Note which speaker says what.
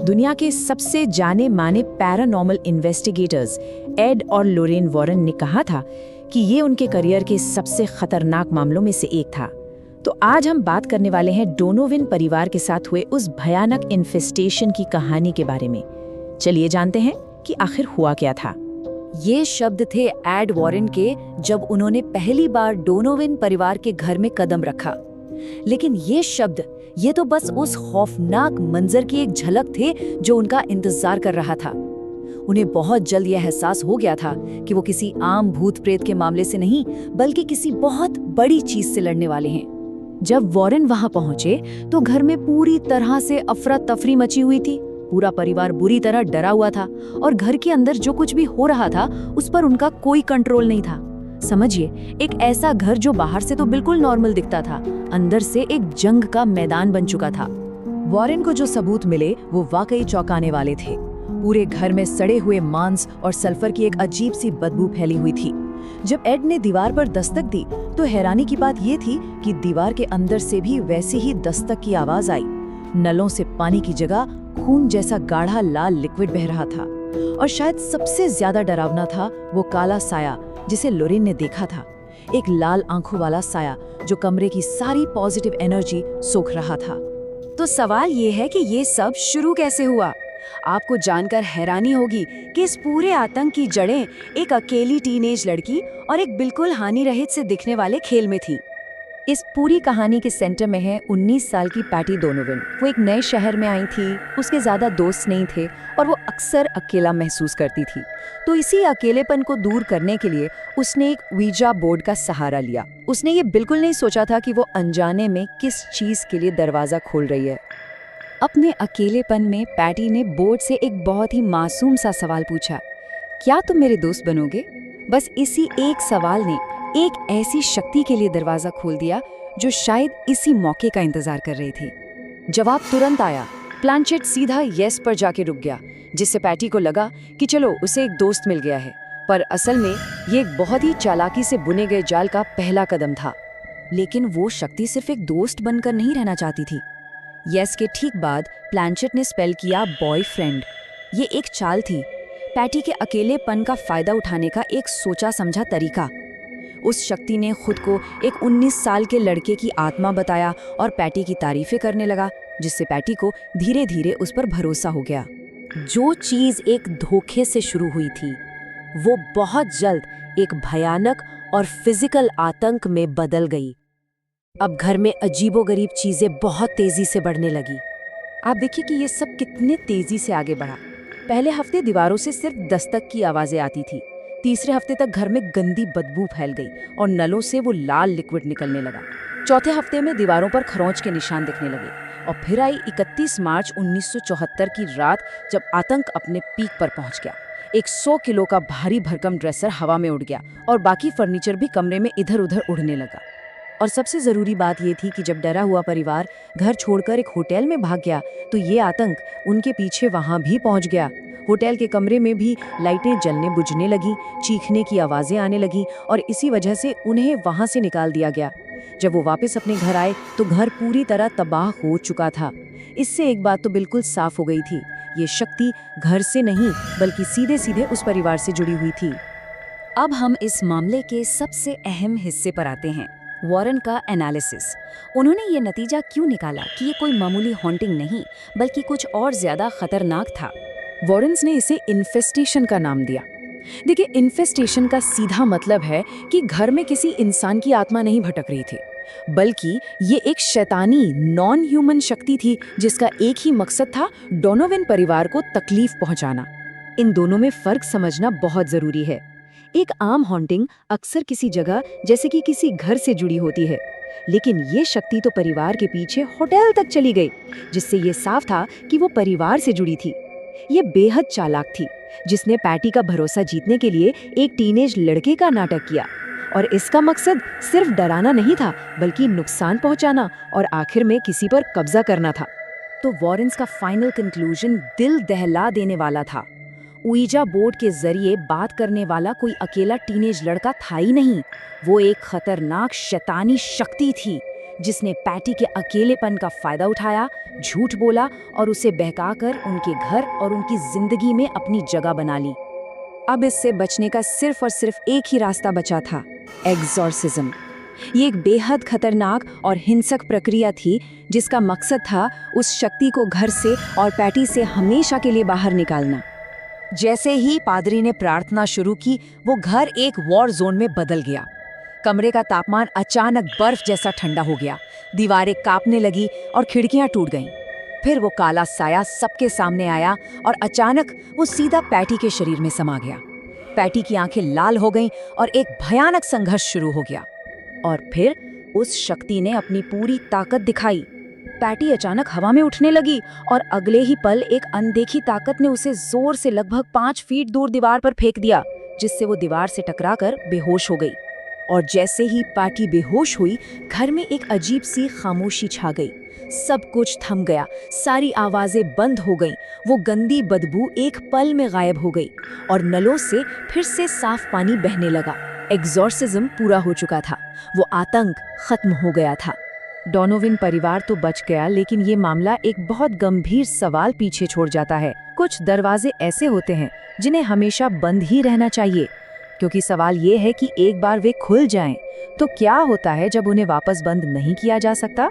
Speaker 1: दुनिया के सबसे जाने माने पैरानॉर्मल इन्वेस्टिगेटर्स एड और लोरेन वॉरेन ने कहा था कि ये उनके करियर के सबसे खतरनाक मामलों में से एक था। तो आज हम बात करने वाले हैं डोनोविन परिवार के साथ हुए उस भयानक इन्फेस्टेशन की कहानी के बारे में। चलिए जानते हैं कि आखिर हुआ क्या था।
Speaker 2: ये शब्द थे एड वॉरेन के जब उन्होंने पहली बार डोनोविन परिवार के घर में कदम रखा। लेकिन ये तो बस उस खौफनाक मंजर की एक झलक थे जो उनका इंतजार कर रहा था। उन्हें बहुत जल्द यह एहसास हो गया था कि वो किसी आम भूत प्रेत के मामले से नहीं बल्कि किसी बहुत बड़ी चीज से लड़ने वाले हैं। जब वॉरेन वहां पहुंचे तो घर में पूरी तरह से अफरा तफरी मची हुई थी। पूरा परिवार बुरी तरह डरा हुआ था और घर के अंदर जो कुछ भी हो रहा था उस पर उनका कोई कंट्रोल नहीं था। समझिए, एक ऐसा घर जो बाहर से तो बिल्कुल नॉर्मल दिखता था, अंदर से एक जंग का मैदान बन चुका था। वॉरेन को जो सबूत मिले वो वाकई चौंकाने वाले थे। पूरे घर में सड़े हुए मांस और सल्फर की एक अजीब सी बदबू फैली हुई थी। जब एड ने दीवार पर दस्तक दी तो हैरानी की बात ये थी कि दीवार के अंदर से भी वैसी ही दस्तक की आवाज आई। नलों से पानी की जगह खून जैसा गाढ़ा लाल लिक्विड बह रहा था। और शायद सबसे ज्यादा डरावना था वो काला साया जिसे लोरेन ने देखा था। एक लाल आंखों वाला साया जो कमरे की सारी पॉजिटिव एनर्जी सोख रहा था। तो सवाल ये है कि ये सब शुरू कैसे हुआ? आपको जानकर हैरानी होगी कि इस पूरे आतंक की जड़ें एक अकेली टीनेज लड़की और एक बिल्कुल हानि रहित से दिखने वाले खेल में थी। इस पूरी कहानी के सेंटर में है 19 साल की पैटी डोनोविन। वो एक नए शहर में आई थी, उसके ज्यादा दोस्त नहीं थे और वो अक्सर अकेला महसूस करती थी। तो इसी अकेलेपन को दूर करने के लिए उसने एक वीजा बोर्ड का सहारा लिया। उसने ये बिल्कुल नहीं सोचा था कि वो अनजाने में किस चीज के लिए दरवाजा खोल रही है। अपने अकेलेपन में पैटी ने बोर्ड से एक बहुत ही मासूम सा सवाल पूछा, क्या तुम मेरे दोस्त बनोगे? बस इसी एक सवाल ने एक ऐसी शक्ति के लिए दरवाजा खोल दिया जो शायद इसी मौके का इंतजार कर रही थी। जवाब तुरंत आया। प्लानचेट सीधा यस पर जाके रुक गया, जिससे पैटी को लगा कि चलो उसे एक दोस्त मिल गया है। पर असल में ये एक बहुत ही चालाकी से बुने गए जाल का पहला कदम था। लेकिन वो शक्ति सिर्फ एक दोस्त बनकर नहीं रहना चाहती थी। यस के ठीक बाद प्लानचेट ने स्पेल किया बॉयफ्रेंड। ये एक चाल थी, पैटी के अकेलेपन का फायदा उठाने का एक सोचा समझा तरीका। उस शक्ति ने खुद को एक 19 साल के लड़के की आत्मा बताया और पैटी की तारीफें करने लगा, जिससे पैटी को धीरे धीरे उस पर भरोसा हो गया। जो चीज एक धोखे से शुरू हुई थी वो बहुत जल्द एक भयानक और फिजिकल आतंक में बदल गई। अब घर में अजीबोगरीब चीजें बहुत तेजी से बढ़ने लगी। आप देखिए कि ये सब कितने तेजी से आगे बढ़ा। पहले हफ्ते दीवारों से सिर्फ दस्तक की आवाजें आती थी। तीसरे हफ्ते तक घर में गंदी बदबू फैल गई और नलों से वो लाल लिक्विड निकलने लगा। चौथे हफ्ते में दीवारों पर खरोंच के निशान दिखने लगे। और फिर आई 31 मार्च 1974 की रात, जब आतंक अपने पीक पर पहुंच गया। एक 100 किलो का भारी भरकम ड्रेसर हवा में उड़ गया और बाकी फर्नीचर भी कमरे में इधर उधर उड़ने लगा। और सबसे जरूरी बात ये थी कि जब डरा हुआ परिवार घर छोड़कर एक होटल में भाग गया तो ये आतंक उनके पीछे वहां भी पहुंच गया। होटल के कमरे में भी लाइटें जलने बुझने लगी, चीखने की आवाजें आने लगी और इसी वजह से उन्हें वहां से निकाल दिया गया। जब वो वापस अपने घर आए तो घर पूरी तरह तबाह हो चुका था। इससे एक बात तो बिल्कुल साफ हो गई थी, ये शक्ति घर से नहीं बल्कि सीधे सीधे उस परिवार से जुड़ी हुई थी। अब हम इस मामले के सबसे अहम हिस्से पर आते हैं, वॉरेन का एनालिसिस। उन्होंने ये नतीजा क्यों निकाला कि ये कोई मामूली हॉन्टिंग नहीं बल्कि कुछ और ज्यादा खतरनाक था।
Speaker 1: वॉरेन्स ने इसे इन्फेस्टेशन का नाम दिया। देखिए, इन्फेस्टेशन का सीधा मतलब है कि घर में किसी इंसान की आत्मा नहीं भटक रही थी, बल्कि ये एक शैतानी नॉन ह्यूमन शक्ति थी जिसका एक ही मकसद था, डोनोविन परिवार को तकलीफ पहुंचाना। इन दोनों में फर्क समझना बहुत जरूरी है। एक आम हॉन्टिंग अक्सर किसी जगह जैसे कि किसी घर से जुड़ी होती है, लेकिन ये शक्ति तो परिवार के पीछे होटल तक चली गई, जिससे ये साफ था कि वो परिवार से जुड़ी थी। ये बेहद चालाक थी, जिसने पैटी का भरोसा जीतने के लिए एक टीनेज लड़के का नाटक किया और इसका मकसद सिर्फ डराना नहीं था बल्कि नुकसान पहुंचाना और आखिर में किसी पर कब्जा करना था। तो वॉरेन्स का फाइनल कंक्लूजन दिल दहला देने वाला था। ऊइजा बोर्ड के जरिए बात करने वाला कोई अकेला टीनेज लड़का था ही नहीं, वो एक खतरनाक शैतानी शक्ति थी
Speaker 2: जिसने पैटी के अकेलेपन का फायदा उठाया, झूठ बोला और उसे बहकाकर उनके घर और उनकी जिंदगी में अपनी जगह बना ली।
Speaker 1: अब इससे बचने का सिर्फ और सिर्फ एक ही रास्ता बचा था, एग्जॉर्सिज्म। ये एक बेहद खतरनाक और हिंसक प्रक्रिया थी जिसका मकसद था उस शक्ति को घर से और पैटी से हमेशा के लिए बाहर निकालना।
Speaker 2: जैसे ही पादरी ने प्रार्थना शुरू की, वो घर एक वॉर जोन में बदल गया। कमरे का तापमान अचानक बर्फ जैसा ठंडा हो गया, दीवारें कांपने लगी और खिड़कियां टूट गईं। फिर वो काला साया सबके सामने आया और अचानक वो सीधा पैटी के शरीर में समा गया। पैटी की आंखें लाल हो गईं और एक भयानक संघर्ष शुरू हो गया। और फिर उस शक्ति ने अपनी पूरी ताकत दिखाई। पैटी अचानक हवा में उठने लगी और अगले ही पल एक अनदेखी ताकत ने उसे जोर से लगभग 5 फीट दूर दीवार पर फेंक दिया, जिससे वो दीवार से टकराकर बेहोश हो गई। और जैसे ही पैटी बेहोश हुई, घर में एक अजीब सी खामोशी छा गई। सब कुछ थम गया, सारी आवाजें बंद हो गईं। वो गंदी बदबू एक पल में गायब हो गई और नलों से फिर से साफ पानी बहने लगा। एग्जॉर्सिज्म पूरा हो चुका था, वो आतंक खत्म हो गया था।
Speaker 1: डोनोविन परिवार तो बच गया, लेकिन ये मामला एक बहुत गंभीर सवाल पीछे छोड़ जाता है। कुछ दरवाजे ऐसे होते हैं जिन्हें हमेशा बंद ही रहना चाहिए, क्योंकि सवाल ये है कि एक बार वे खुल जाएं, तो क्या होता है जब उन्हें वापस बंद नहीं किया जा सकता।